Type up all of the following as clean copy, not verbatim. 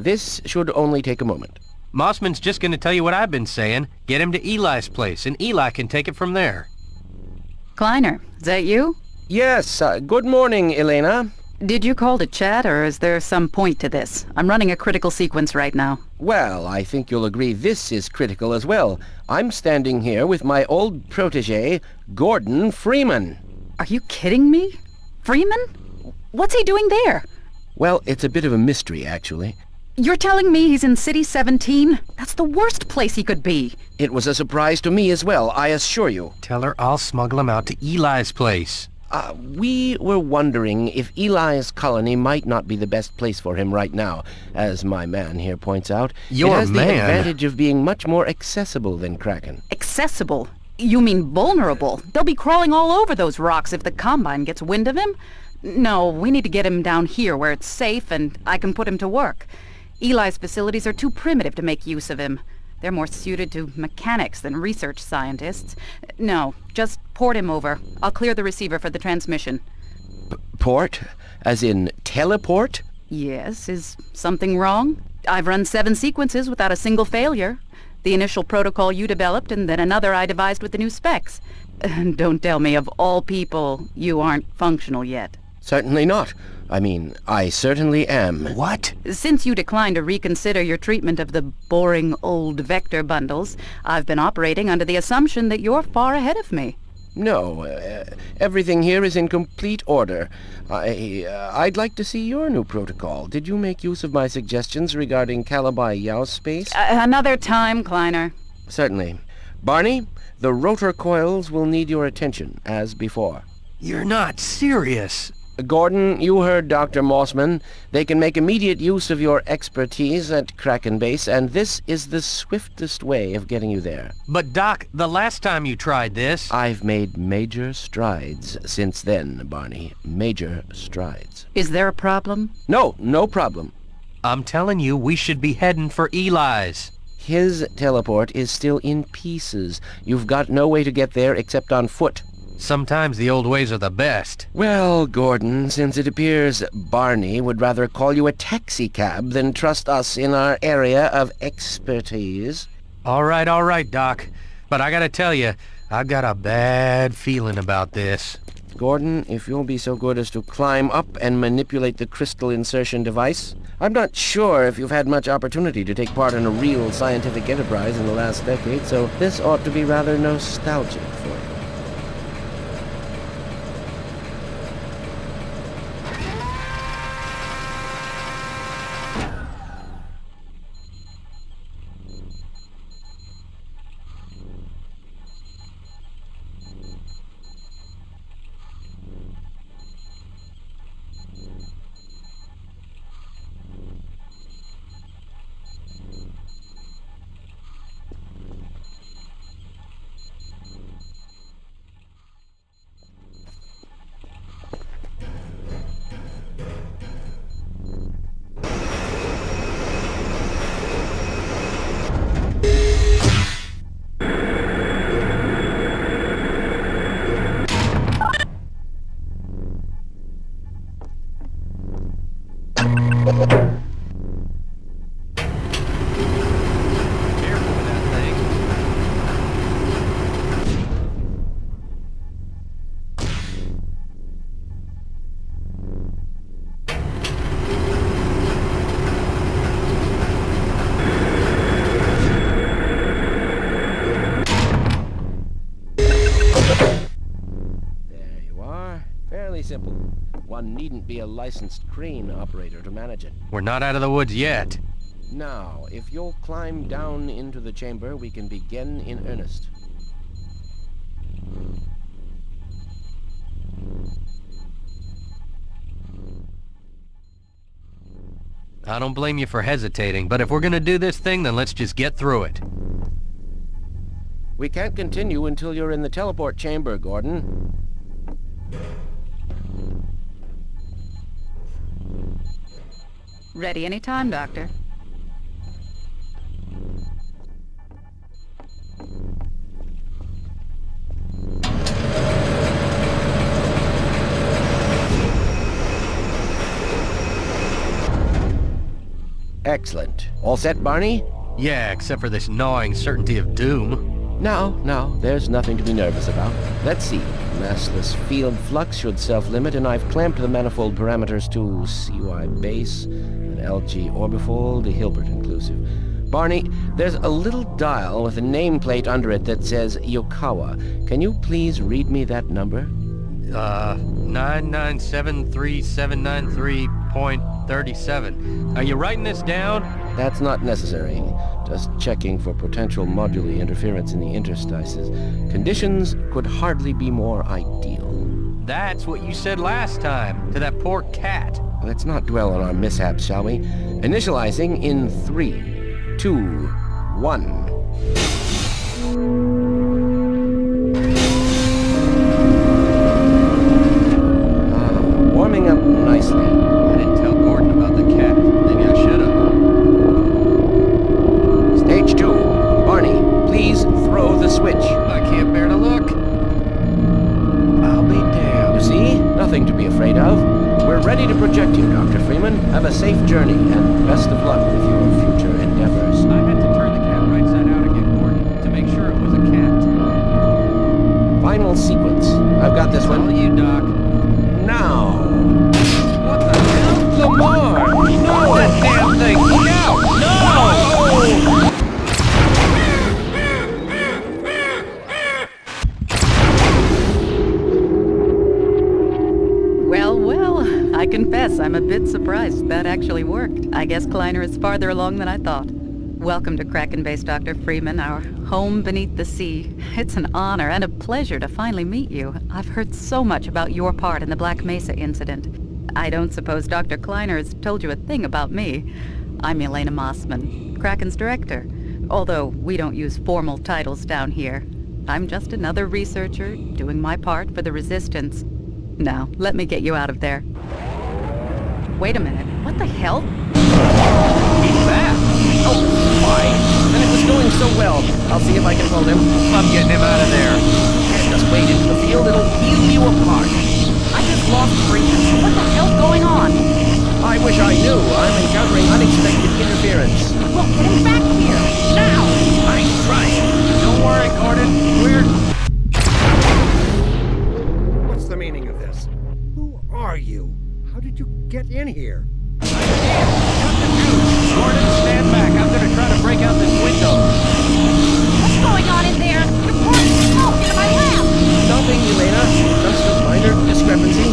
This should only take a moment. Mossman's just gonna tell you what I've been saying. Get him to Eli's place, and Eli can take it from there. Kleiner, is that you? Yes, good morning, Elena. Did you call to chat, or is there some point to this? I'm running a critical sequence right now. Well, I think you'll agree this is critical as well. I'm standing here with my old protege, Gordon Freeman. Are you kidding me? Freeman? What's he doing there? Well, it's a bit of a mystery, actually. You're telling me he's in City 17? That's the worst place he could be. It was a surprise to me as well, I assure you. Tell her I'll smuggle him out to Eli's place. We were wondering if Eli's colony might not be the best place for him right now. As my man here points out, it has the advantage of being much more accessible than Kraken. Accessible? You mean vulnerable? They'll be crawling all over those rocks if the Combine gets wind of him? No, we need to get him down here where it's safe and I can put him to work. Eli's facilities are too primitive to make use of him. They're more suited to mechanics than research scientists. No, just port him over. I'll clear the receiver for the transmission. Port? As in teleport? Yes, is something wrong? I've run 7 sequences without a single failure. The initial protocol you developed and then another I devised with the new specs. Don't tell me, of all people, you aren't functional yet. Certainly not. I mean, I certainly am. What? Since you declined to reconsider your treatment of the boring old vector bundles, I've been operating under the assumption that you're far ahead of me. No, everything here is in complete order. I'd like to see your new protocol. Did you make use of my suggestions regarding Calabi Yao's space? Another time, Kleiner. Certainly. Barney, the rotor coils will need your attention, as before. You're not serious. Gordon, you heard Dr. Mossman. They can make immediate use of your expertise at Kraken Base, and this is the swiftest way of getting you there. But Doc, the last time you tried this... I've made major strides since then, Barney. Major strides. Is there a problem? No problem. I'm telling you, we should be heading for Eli's. His teleport is still in pieces. You've got no way to get there except on foot. Sometimes the old ways are the best. Well, Gordon, since it appears Barney would rather call you a taxicab than trust us in our area of expertise. All right, Doc. But I gotta tell you, I've got a bad feeling about this. Gordon, if you'll be so good as to climb up and manipulate the crystal insertion device. I'm not sure if you've had much opportunity to take part in a real scientific enterprise in the last decade, so this ought to be rather nostalgic for you. Simple. One needn't be a licensed crane operator to manage it. We're not out of the woods yet. Now, if you'll climb down into the chamber, we can begin in earnest. I don't blame you for hesitating, but if we're gonna do this thing, then let's just get through it. We can't continue until you're in the teleport chamber, Gordon. Ready anytime, Doctor. Excellent. All set, Barney? Yeah, except for this gnawing certainty of doom. No, there's nothing to be nervous about. Let's see. Massless field flux should self-limit, and I've clamped the manifold parameters to CUI base and LG orbifold, the Hilbert inclusive. Barney, there's a little dial with a nameplate under it that says Yokawa. Can you please read me that number? 9973793.37. Are you writing this down? That's not necessary. Just checking for potential moduli interference in the interstices. Conditions could hardly be more ideal. That's what you said last time, to that poor cat. Let's not dwell on our mishaps, shall we? Initializing in 3, 2, 1. Warming up nicely. I didn't tell Gordon about the cat. Maybe I should have. Stage 2. Barney, please throw the switch. I can't bear to look. I'll be damned. You see? Nothing to be afraid of. We're ready to project you, Dr. Freeman. Have a safe journey, and best of luck with your future endeavors. I had to turn the cat right side out again, Gordon, to make sure it was a cat. Final sequence. I've got this All one. you, Doc. Now. What the hell? Lamar! No! That damn thing! Look out! No! Well, I confess I'm a bit surprised that actually worked. I guess Kleiner is farther along than I thought. Welcome to Kraken Base, Dr. Freeman, our home beneath the sea. It's an honor and a pleasure to finally meet you. I've heard so much about your part in the Black Mesa incident. I don't suppose Dr. Kleiner has told you a thing about me. I'm Elena Mossman, Kraken's director, although we don't use formal titles down here. I'm just another researcher doing my part for the Resistance. Now, let me get you out of there. Wait a minute, what the hell? He's back! Oh, why? And it was going so well. I'll see if I can hold him. I'm getting him out of there. Can't just wade into the field. It'll peel you apart. I just lost Freeman. What the hell's going on? I wish I knew. I'm encountering unexpected interference. Well, get him back here, now! I'm trying. Don't worry, Gordon. What's the meaning of this? Who are you? How did you get in here? Gordon, stand back. I'm gonna try to break out this window. What's going on in there? You're pouring smoke into my lab! Nothing, Elena. Just a minor discrepancy.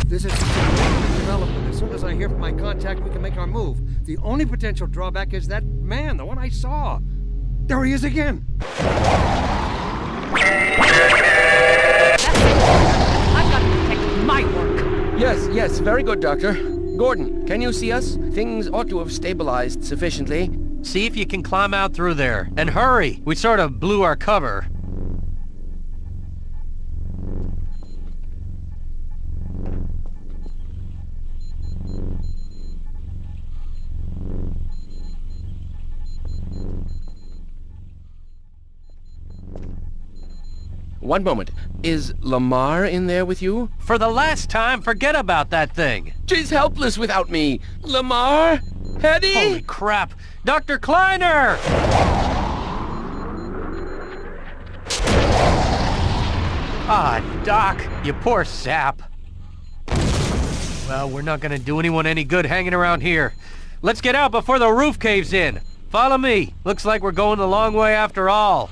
This is a significant development. As soon as I hear from my contact, we can make our move. The only potential drawback is that man, the one I saw. There he is again. That's it. I've got to protect my work. Yes, very good, Doctor. Gordon, can you see us? Things ought to have stabilized sufficiently. See if you can climb out through there. And hurry! We sort of blew our cover. One moment. Is Lamar in there with you? For the last time, forget about that thing. She's helpless without me. Lamar? Hetty? Holy crap! Dr. Kleiner! Ah, Doc, you poor sap. Well, we're not gonna do anyone any good hanging around here. Let's get out before the roof caves in. Follow me. Looks like we're going the long way after all.